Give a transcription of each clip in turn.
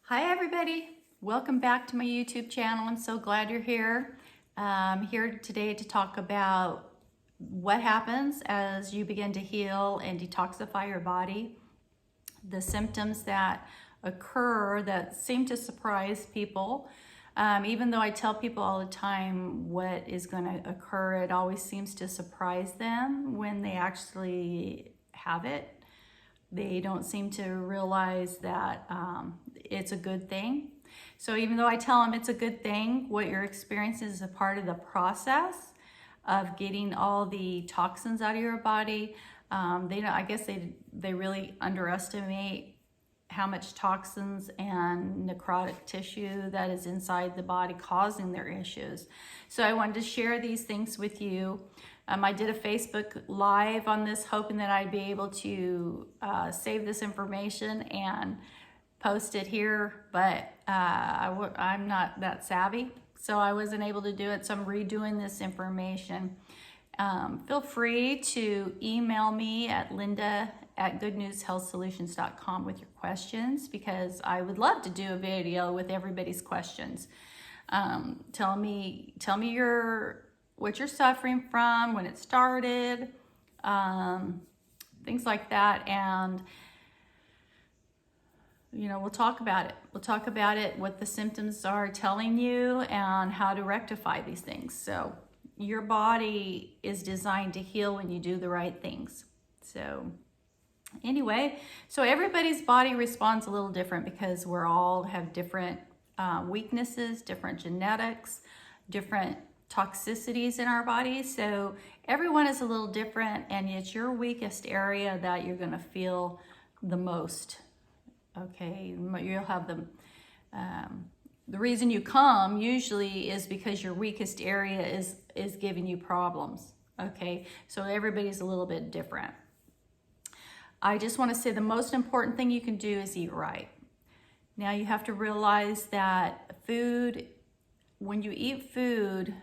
Hi everybody, welcome back to my YouTube channel. I'm so glad you're here. I'm here today to talk about what happens as you begin to heal and detoxify your body, the symptoms that occur that seem to surprise people. Even though I tell people all the time what is going to occur, it always seems to surprise them when they actually have it. They don't seem to realize that it's a good thing. So even though I tell them it's a good thing, what you're experiencing is a part of the process of getting all the toxins out of your body. I guess they really underestimate how much toxins and necrotic tissue that is inside the body causing their issues. So I wanted to share these things with you. I did a Facebook Live on this, hoping that I'd be able to save this information and post it here, but I'm not that savvy, so I wasn't able to do it, so I'm redoing this information. Feel free to email me at linda@goodnewshealthsolutions.com with your questions, because I would love to do a video with everybody's questions. Tell me what you're suffering from, when it started, things like that, and we'll talk about it. We'll talk about it, what the symptoms are telling you, and how to rectify these things. So your body is designed to heal when you do the right things. So anyway, so everybody's body responds a little different because we're all have different weaknesses, different genetics, different toxicities in our bodies. So everyone is a little different, and it's your weakest area that you're going to feel the most. Okay, you'll have the reason you come usually is because your weakest area is giving you problems. Okay, so everybody's a little bit different. I just want to say the most important thing you can do is eat right. Now you have to realize that when you eat food,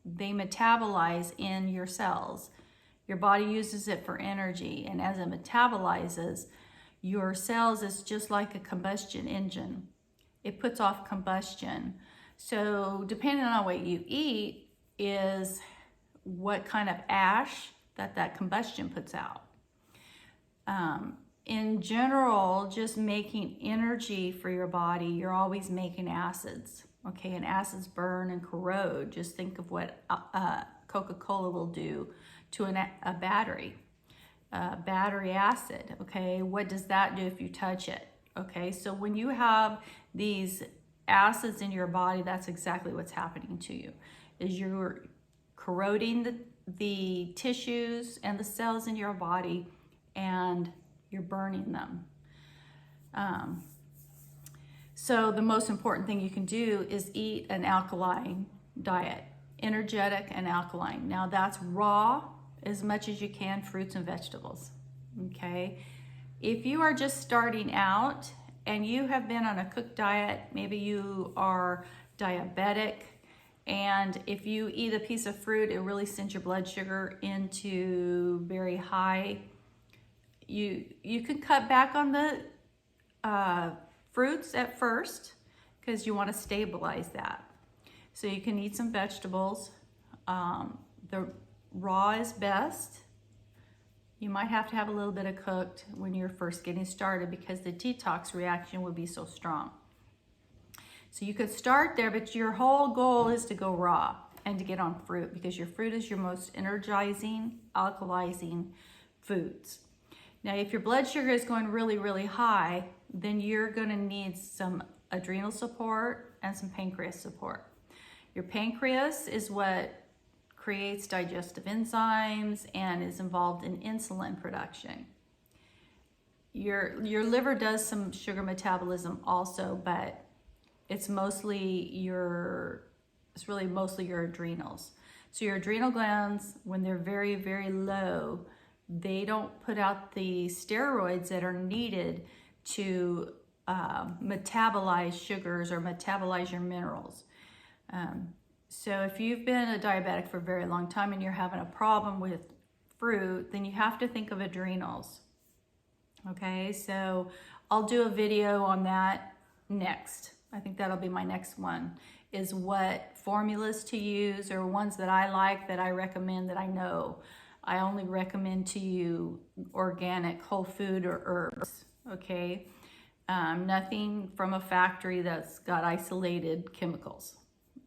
they metabolize in your cells. Your body uses it for energy, and as it metabolizes, your cells is just like a combustion engine. It puts off combustion. So depending on what you eat is what kind of ash that combustion puts out. In general, just making energy for your body, you're always making acids. Okay, and acids burn and corrode. Just think of what Coca-Cola will do to a battery. Battery acid, okay? What does that do if you touch it? Okay, so when you have these acids in your body, that's exactly what's happening to you, is you're corroding the tissues and the cells in your body, and you're burning them. So the most important thing you can do is eat an alkaline diet, energetic and alkaline. Now that's raw as much as you can, fruits and vegetables, okay? If you are just starting out and you have been on a cooked diet, maybe you are diabetic, and if you eat a piece of fruit, it really sends your blood sugar into very high. You can cut back on the fruits at first because you want to stabilize that. So you can eat some vegetables. The raw is best. You might have to have a little bit of cooked when you're first getting started because the detox reaction would be so strong. So you could start there, but your whole goal is to go raw and to get on fruit, because your fruit is your most energizing, alkalizing foods. Now, if your blood sugar is going really, really high, then you're going to need some adrenal support and some pancreas support. Your pancreas is what creates digestive enzymes and is involved in insulin production. Your liver does some sugar metabolism also, but it's really mostly your adrenals. So your adrenal glands, when they're very, very low, they don't put out the steroids that are needed to metabolize sugars or metabolize your minerals. So if you've been a diabetic for a very long time and you're having a problem with fruit, then you have to think of adrenals. Okay, so I'll do a video on that next. I think that'll be my next one, is what formulas to use, or ones that I like, that I recommend, that I know. I only recommend to you organic, whole food, or herbs, okay? Nothing from a factory that's got isolated chemicals.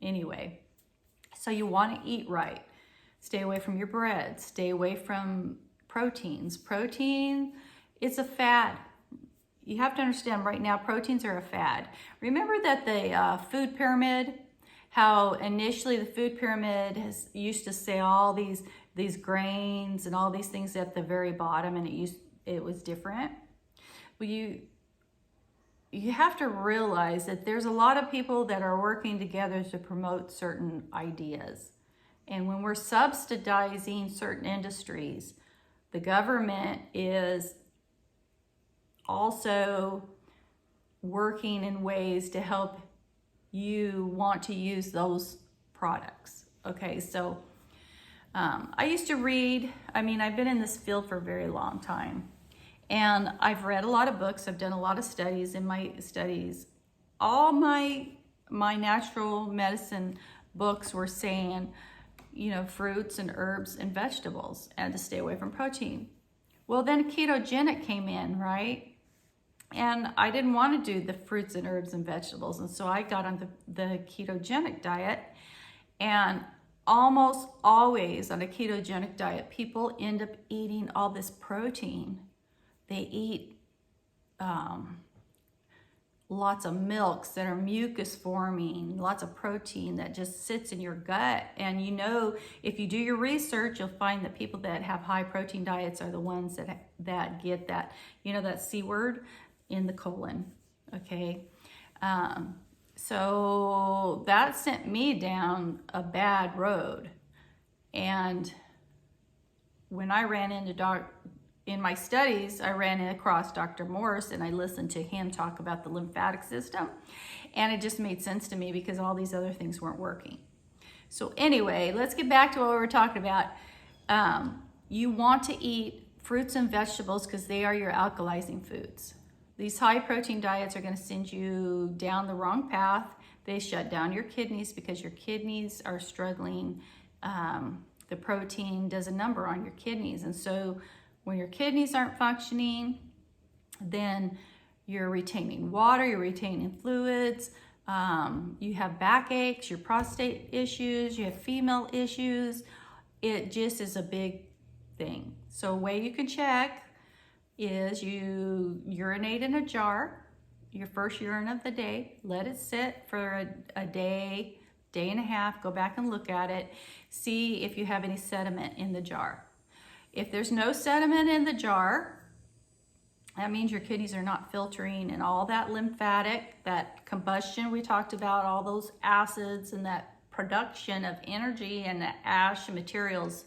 Anyway, so you want to eat right. Stay away from your bread. Stay away from proteins. Protein, it's a fad. You have to understand right now, proteins are a fad. Remember that the food pyramid, how initially the food pyramid used to say all these grains and all these things at the very bottom, and it was different. Well, you have to realize that there's a lot of people that are working together to promote certain ideas. And when we're subsidizing certain industries, the government is also working in ways to help you want to use those products. Okay, so I used to read, I've been in this field for a very long time. And I've read a lot of books. I've done a lot of studies. In my studies, all my natural medicine books were saying, fruits and herbs and vegetables, and to stay away from protein. Well, then ketogenic came in, right? And I didn't want to do the fruits and herbs and vegetables. And so I got on the ketogenic diet. And almost always on a ketogenic diet, people end up eating all this protein. They eat lots of milks that are mucus forming, lots of protein that just sits in your gut. And if you do your research, you'll find that people that have high protein diets are the ones that get that, that C word in the colon, okay? So that sent me down a bad road. And when I ran into in my studies, I ran across Dr. Morse, and I listened to him talk about the lymphatic system, and it just made sense to me because all these other things weren't working. So anyway, let's get back to what we were talking about. You want to eat fruits and vegetables because they are your alkalizing foods. These high protein diets are going to send you down the wrong path. They shut down your kidneys because your kidneys are struggling. The protein does a number on your kidneys, and so when your kidneys aren't functioning, then you're retaining water, you're retaining fluids, you have backaches, your prostate issues, you have female issues. It just is a big thing. So a way you can check is you urinate in a jar, your first urine of the day, let it sit for a day, day and a half, go back and look at it, see if you have any sediment in the jar. If there's no sediment in the jar, that means your kidneys are not filtering, and all that lymphatic, that combustion we talked about, all those acids and that production of energy and the ash materials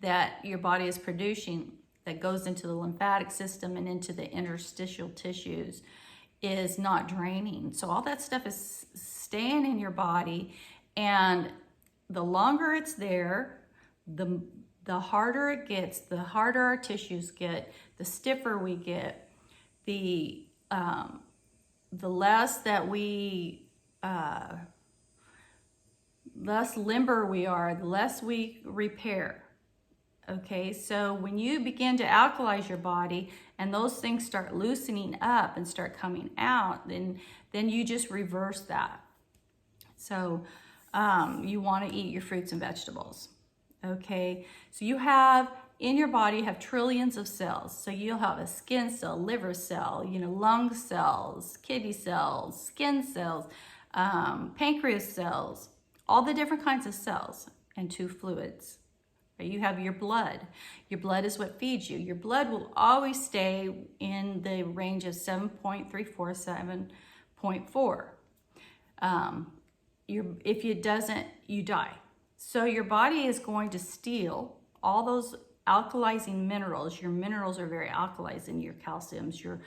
that your body is producing that goes into the lymphatic system and into the interstitial tissues is not draining. So all that stuff is staying in your body, and the longer it's there, the harder it gets, the harder our tissues get, the stiffer we get, the less that we, less limber we are, the less we repair. Okay, so when you begin to alkalize your body and those things start loosening up and start coming out, then you just reverse that. So you want to eat your fruits and vegetables. Okay, so in your body, you have trillions of cells. So you'll have a skin cell, liver cell, lung cells, kidney cells, skin cells, pancreas cells, all the different kinds of cells, and 2 fluids. You have your blood. Your blood is what feeds you. Your blood will always stay in the range of 7.34, 7.4. If it doesn't, you die. So your body is going to steal all those alkalizing minerals. Your minerals are very alkalizing, your calciums, your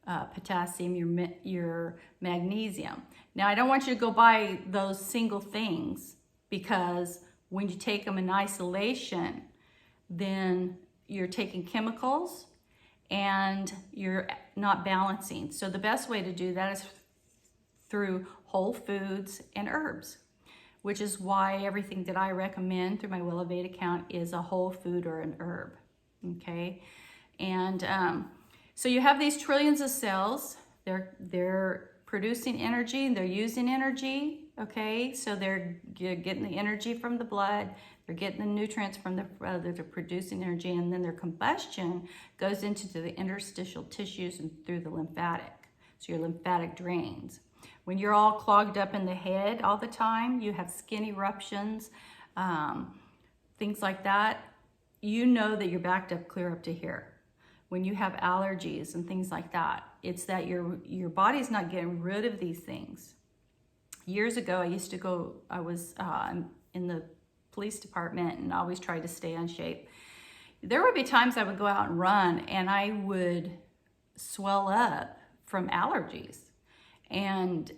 potassium, your magnesium. Now, I don't want you to go buy those single things, because when you take them in isolation, then you're taking chemicals and you're not balancing. So the best way to do that is through whole foods and herbs, which is why everything that I recommend through my Wellevate account is a whole food or an herb, okay? And so you have these trillions of cells. They're producing energy, they're using energy, okay? So they're getting the energy from the blood, they're getting the nutrients from they're producing energy, and then their combustion goes into the interstitial tissues and through the lymphatic. So your lymphatic drains. When you're all clogged up in the head all the time, you have skin eruptions, things like that, you know that you're backed up clear up to here. When you have allergies and things like that, it's that your body's not getting rid of these things. Years ago, I was in the police department and always tried to stay in shape. There would be times I would go out and run and I would swell up from allergies. And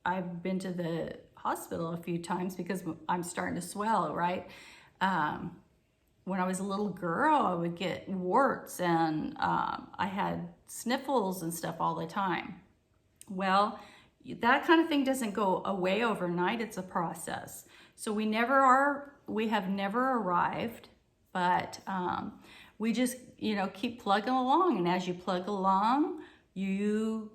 I've been to the hospital a few times because I'm starting to swell, right? When I was a little girl, I would get warts and I had sniffles and stuff all the time. Well, that kind of thing doesn't go away overnight. It's a process. So we have never arrived, but we just, keep plugging along. And as you plug along, you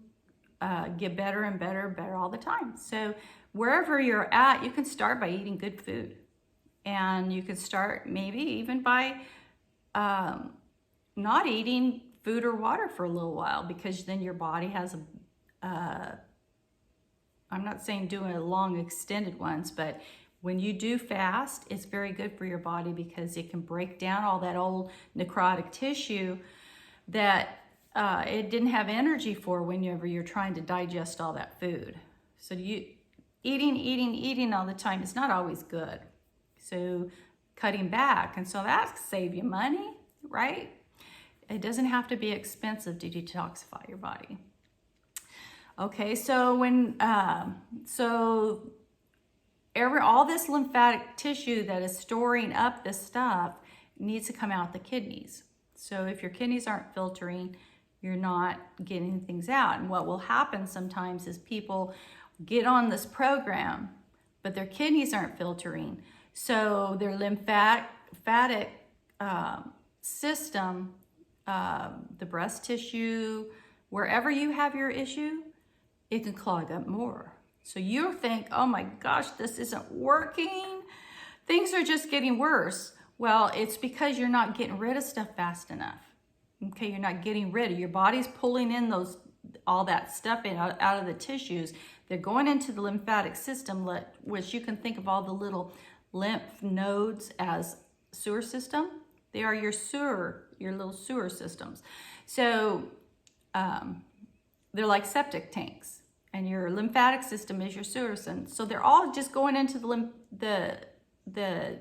get better and better and better all the time. So wherever you're at, you can start by eating good food. And you can start maybe even by not eating food or water for a little while, because then your body has I'm not saying doing long extended ones, but when you do fast, it's very good for your body because it can break down all that old necrotic tissue that it didn't have energy for whenever you're trying to digest all that food. So eating all the time is not always good. So cutting back, and so that saves you money, right? It doesn't have to be expensive to detoxify your body. Okay, so all this lymphatic tissue that is storing up this stuff needs to come out the kidneys. So if your kidneys aren't filtering, you're not getting things out. And what will happen sometimes is people get on this program, but their kidneys aren't filtering. So their lymphatic system, the breast tissue, wherever you have your issue, it can clog up more. So you think, oh my gosh, this isn't working. Things are just getting worse. Well, it's because you're not getting rid of stuff fast enough. Okay, you're not getting rid of, your body's pulling in all that stuff out of the tissues. They're going into the lymphatic system, which you can think of all the little lymph nodes as sewer system. They are your little sewer systems. So they're like septic tanks, and your lymphatic system is your sewer system. So they're all just going into the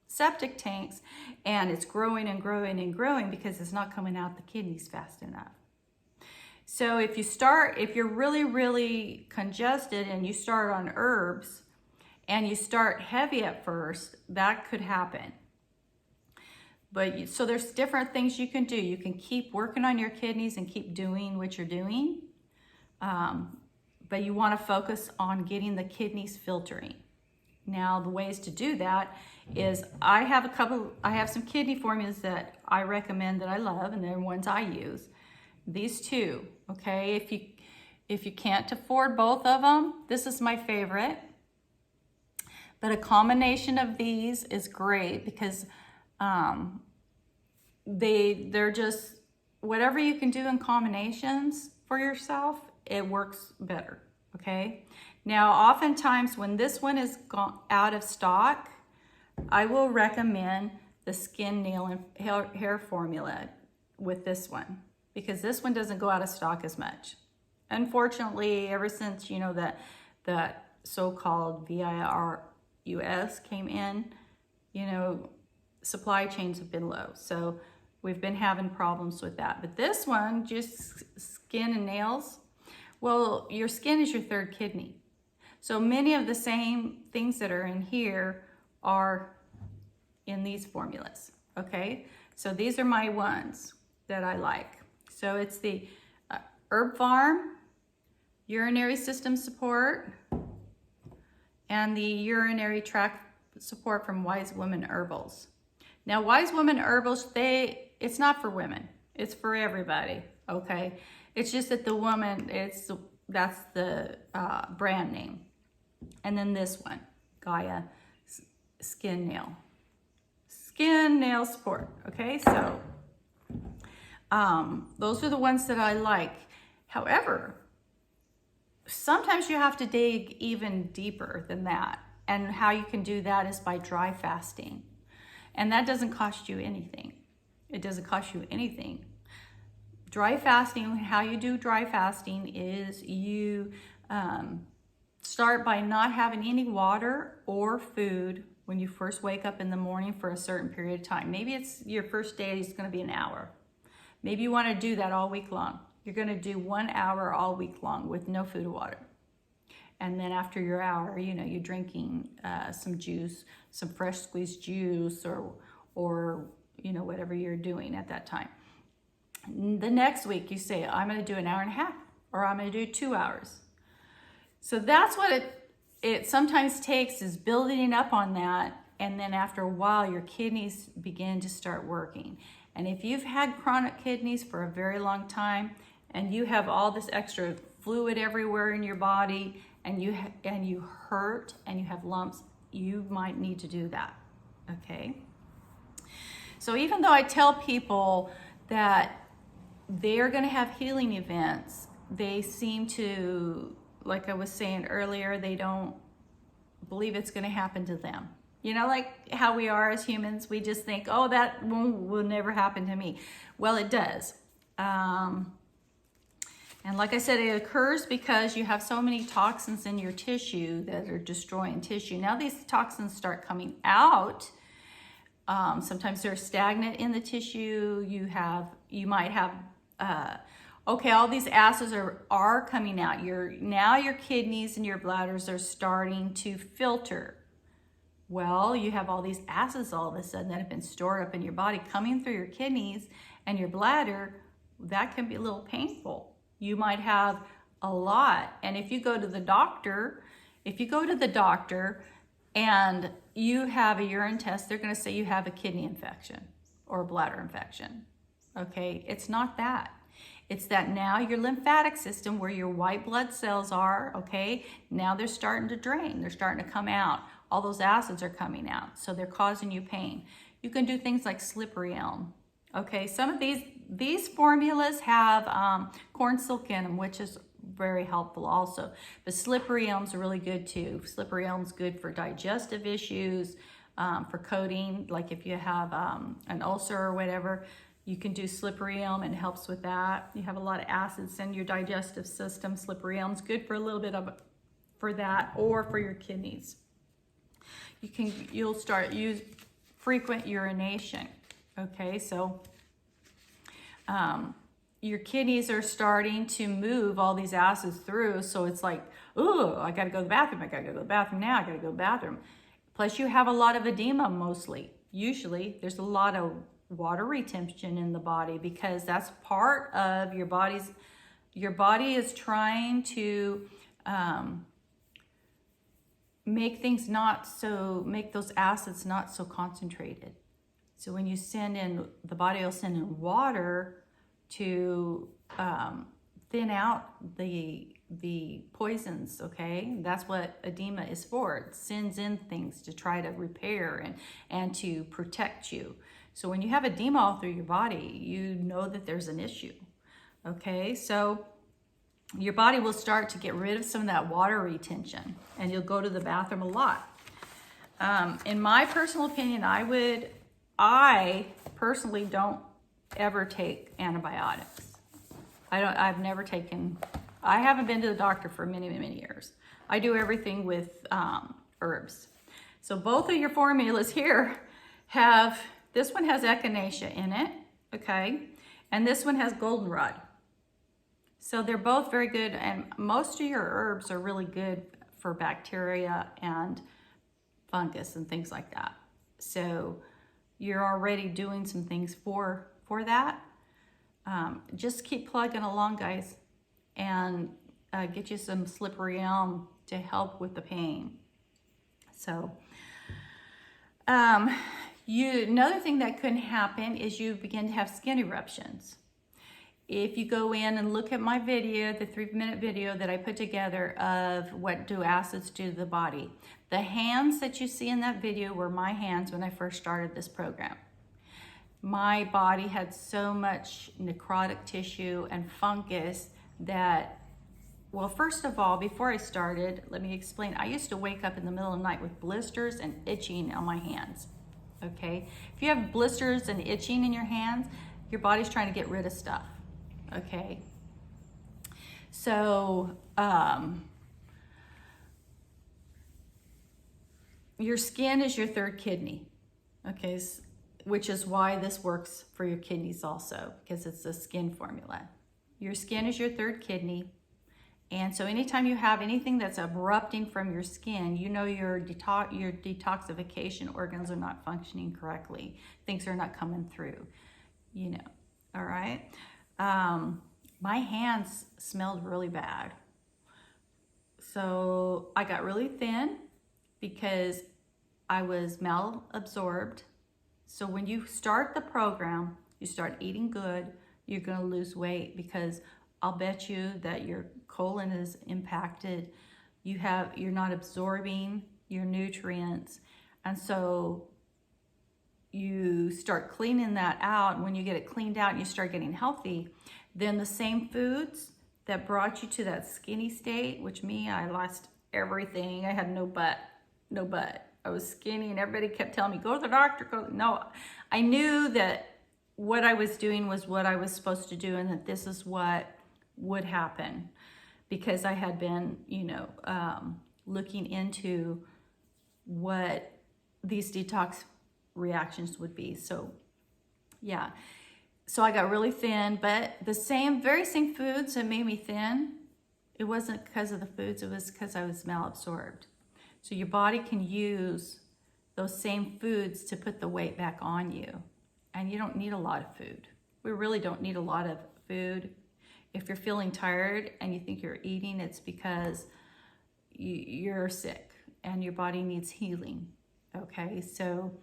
septic tanks, and it's growing and growing and growing because it's not coming out the kidneys fast enough. So if you're really, really congested and you start on herbs and you start heavy at first, that could happen. But so there's different things you can do. You can keep working on your kidneys and keep doing what you're doing. But you want to focus on getting the kidneys filtering. Now, the ways to do that is I have some kidney formulas that I recommend that I love, and they're ones I use. These two, okay? If you can't afford both of them, this is my favorite. But a combination of these is great because they're just, whatever you can do in combinations for yourself, it works better, okay? Now, oftentimes when this one is gone out of stock, I will recommend the skin, nail, and hair formula with this one, because this one doesn't go out of stock as much. Unfortunately, ever since, that so-called virus came in, supply chains have been low. So we've been having problems with that. But this one, just skin and nails, well, your skin is your third kidney. So many of the same things that are in here are in these formulas, okay? So these are my ones that I like. So it's the Herb Farm urinary system support, and the urinary tract support from Wise Women Herbals. Now, Wise Women Herbals, it's not for women. It's for everybody, okay? It's just that the woman, that's the brand name. And then this one, Gaia Skin Nail Support, okay? So those are the ones that I like. However, sometimes you have to dig even deeper than that. And how you can do that is by dry fasting. And that doesn't cost you anything. It doesn't cost you anything. Dry fasting, how you do dry fasting is you start by not having any water or food when you first wake up in the morning for a certain period of time. Maybe it's your first day is going to be an hour. Maybe you want to do that all week long. You're going to do 1 hour all week long with no food or water. And then after your hour, you're drinking some juice, some fresh squeezed juice, or whatever you're doing at that time. The next week, you say, I'm going to do 1.5 hours, or I'm going to do 2 hours. So that's what it sometimes takes, is building up on that. And then after a while, your kidneys begin to start working. And if you've had chronic kidneys for a very long time, and you have all this extra fluid everywhere in your body, and you hurt and you have lumps, you might need to do that, okay? So even though I tell people that they're gonna have healing events, they seem to, like I was saying earlier, they don't believe it's gonna happen to them. Like how we are as humans, we just think, oh, that will never happen to me. Well, it does. And like I said, it occurs because you have so many toxins in your tissue that are destroying tissue. Now these toxins start coming out. Sometimes they're stagnant in the tissue. You might have, all these acids are coming out. Now your kidneys and your bladders are starting to filter. Well, you have all these acids all of a sudden that have been stored up in your body coming through your kidneys and your bladder. That can be a little painful. You might have a lot. And if you go to the doctor and you have a urine test, they're going to say you have a kidney infection or a bladder infection. Okay, it's not that. It's that now your lymphatic system, where your white blood cells are, okay, now they're starting to drain. They're starting to come out. All those acids are coming out. So they're causing you pain. You can do things like slippery elm. Okay, some of these formulas have corn silk in them, which is very helpful also. But slippery elms are really good too. Slippery elm's good for digestive issues, for coating. Like if you have an ulcer or whatever, you can do slippery elm and it helps with that. You have a lot of acids in your digestive system. Slippery elm's good for a little bit of for that, or for your kidneys. You'll start use frequent urination. Okay, so your kidneys are starting to move all these acids through, so it's like, oh, I gotta go to the bathroom, I gotta go to the bathroom now, I gotta go to the bathroom. Plus you have a lot of edema usually. There's a lot of water retention in the body because that's part of your body is trying to make those acids not so concentrated. So when you the body will send in water to thin out the poisons, okay? That's what edema is for. It sends in things to try to repair and to protect you. So when you have edema all through your body, you know that there's an issue, okay? So your body will start to get rid of some of that water retention, and you'll go to the bathroom a lot. In my personal opinion, I personally don't ever take antibiotics. I haven't been to the doctor for many, many years. I do everything with herbs. So both of your formulas here this one has echinacea in it, okay? And this one has goldenrod. So they're both very good, and most of your herbs are really good for bacteria and fungus and things like that. So you're already doing some things for that. Just keep plugging along, guys. And get you some slippery elm to help with the pain. So, another thing that could happen is you begin to have skin eruptions. If you go in and look at my video, the 3-minute video that I put together of what do acids do to the body, the hands that you see in that video were my hands when I first started this program. My body had so much necrotic tissue and fungus that, well, first of all, before I started, let me explain. I used to wake up in the middle of the night with blisters and itching on my hands, okay? If you have blisters and itching in your hands, your body's trying to get rid of stuff, okay? So, your skin is your third kidney, okay? Which is why this works for your kidneys also, because it's a skin formula. Your skin is your third kidney. And so anytime you have anything that's erupting from your skin, you know your detoxification organs are not functioning correctly. Things are not coming through, you know, all right? My hands smelled really bad. So I got really thin because I was malabsorbed. So when you start the program, you start eating good, you're gonna lose weight, because I'll bet you that your colon is impacted. You're not absorbing your nutrients. And so you start cleaning that out. And when you get it cleaned out and you start getting healthy, then the same foods that brought you to that skinny state, which me, I lost everything. I had no butt. I was skinny and everybody kept telling me, go to the doctor, go. No, I knew that what I was doing was what I was supposed to do and that this is what would happen, because I had been, you know, looking into what these detox reactions would be. So yeah, so I got really thin, but the very same foods that made me thin, it wasn't because of the foods, it was because I was malabsorbed. So your body can use those same foods to put the weight back on you. And you don't need a lot of food. We really don't need a lot of food. If you're feeling tired and you think you're eating, it's because you're sick and your body needs healing, okay? So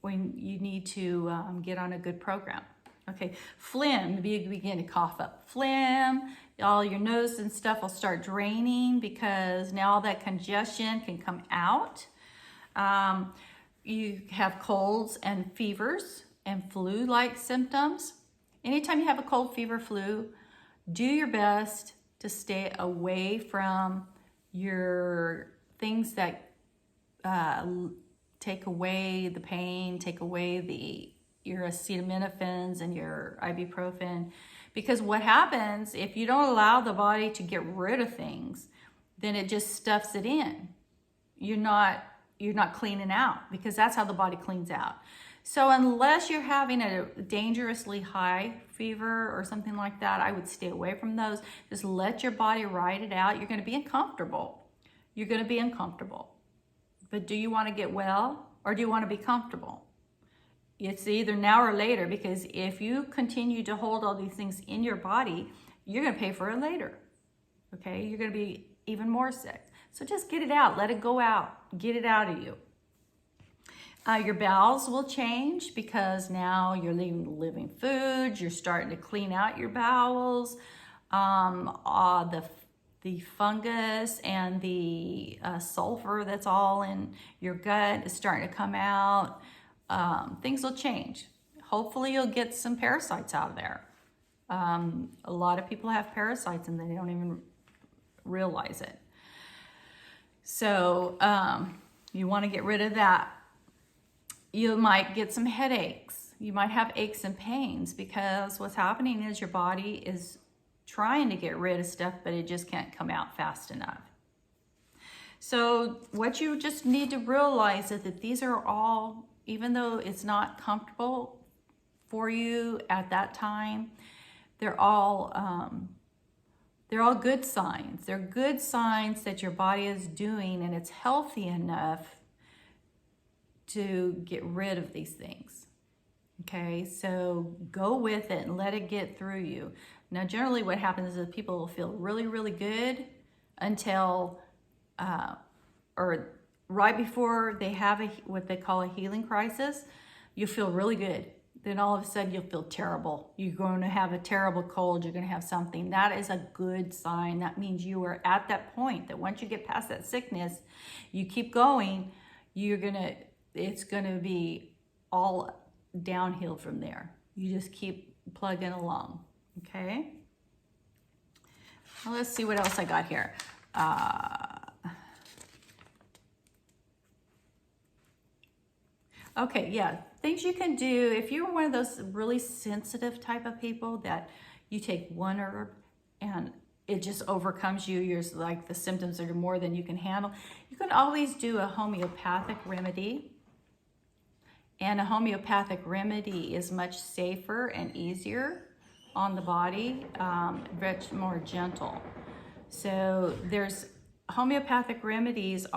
when you need to get on a good program. Okay, phlegm, you begin to cough up phlegm, all your nose and stuff will start draining because now all that congestion can come out. You have colds and fevers and flu-like symptoms. Anytime you have a cold, fever, flu, do your best to stay away from your things that take away the pain, take away your acetaminophen and your ibuprofen. Because what happens if you don't allow the body to get rid of things, then it just stuffs it in. You're not cleaning out, because that's how the body cleans out. So unless you're having a dangerously high fever or something like that, I would stay away from those. Just let your body ride it out. You're going to be uncomfortable. You're going to be uncomfortable. But do you want to get well, or do you want to be comfortable? It's either now or later, because if you continue to hold all these things in your body, you're going to pay for it later. Okay? You're going to be even more sick. So just get it out. Let it go out. Get it out of you. Your bowels will change because now you're leaving living foods. You're starting to clean out your bowels. The fungus and the sulfur that's all in your gut is starting to come out. Things will change. Hopefully you'll get some parasites out of there. A lot of people have parasites and they don't even realize it. So you want to get rid of that. You might get some headaches. You might have aches and pains, because what's happening is your body is trying to get rid of stuff, but it just can't come out fast enough. So what you just need to realize is that these are all, even though it's not comfortable for you at that time, they're all good signs. They're good signs that your body is doing and it's healthy enough to get rid of these things. Okay, so go with it and let it get through you. Now, generally what happens is people will feel really, really good until, or right before they have what they call a healing crisis. You'll feel really good. Then all of a sudden you'll feel terrible. You're going to have a terrible cold. You're going to have something. That is a good sign. That means you are at that point that once you get past that sickness, you keep going, it's going to be all downhill from there. You just keep plugging along. Okay. Well, let's see what else I got here. Okay, yeah, things you can do if you're one of those really sensitive type of people that you take one herb and it just overcomes you. You're like the symptoms are more than you can handle. You can always do a homeopathic remedy. And a homeopathic remedy is much safer and easier on the body, much more gentle. So there's homeopathic remedies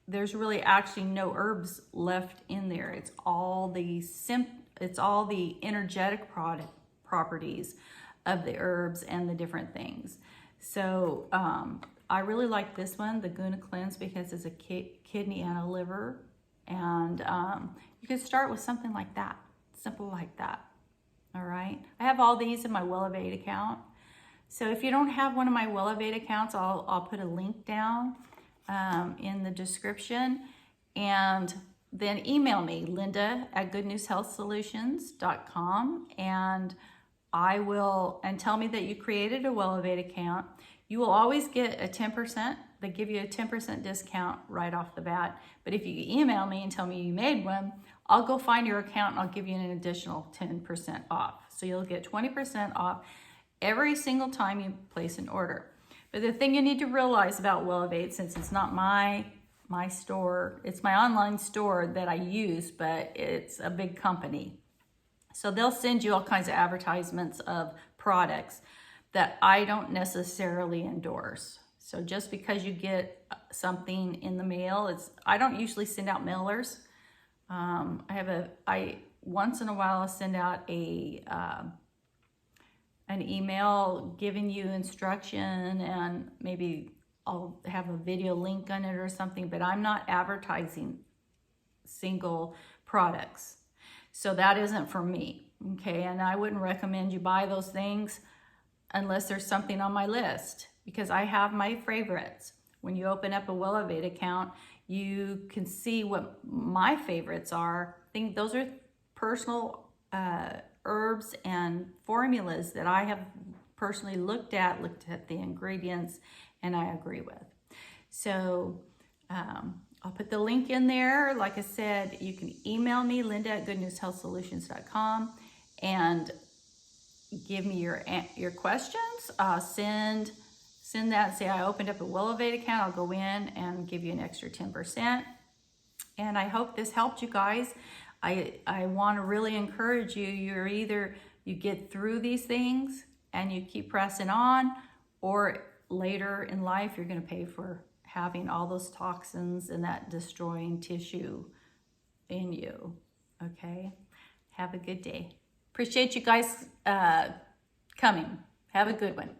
there's really actually no herbs left in there. It's all the energetic properties of the herbs and the different things. So I really like this one, the Guna Cleanse, because it's a kidney and a liver. And you can start with something like that, simple like that. All right. I have all these in my Wellevate account. So if you don't have one of my Wellevate accounts, I'll put a link down in the description, and then email me, linda@goodnewshealthsolutions.com, and tell me that you created a Wellevate account. You will always get a 10%. They give you a 10% discount right off the bat. But if you email me and tell me you made one, I'll go find your account and I'll give you an additional 10% off. So you'll get 20% off every single time you place an order. But the thing you need to realize about Wellevate, since it's not my store, it's my online store that I use, but it's a big company. So they'll send you all kinds of advertisements of products that I don't necessarily endorse. So just because you get something in the mail, I don't usually send out mailers. Once in a while I send out an email giving you instruction, and maybe I'll have a video link on it or something, but I'm not advertising single products. So that isn't for me, okay? And I wouldn't recommend you buy those things unless there's something on my list, because I have my favorites. When you open up a Wellevate account, you can see what my favorites are. I think those are personal herbs and formulas that I have personally looked at the ingredients, and I agree with. So I'll put the link in there. Like I said, you can email me, linda@goodnewshealthsolutions.com, and give me your questions. Send that, say I opened up a Wellevate account. I'll go in and give you an extra 10%. And I hope this helped you guys. I want to really encourage you. You're either you get through these things and you keep pressing on, or later in life you're going to pay for having all those toxins and that destroying tissue in you. Okay? Have a good day. Appreciate you guys coming. Have a good one.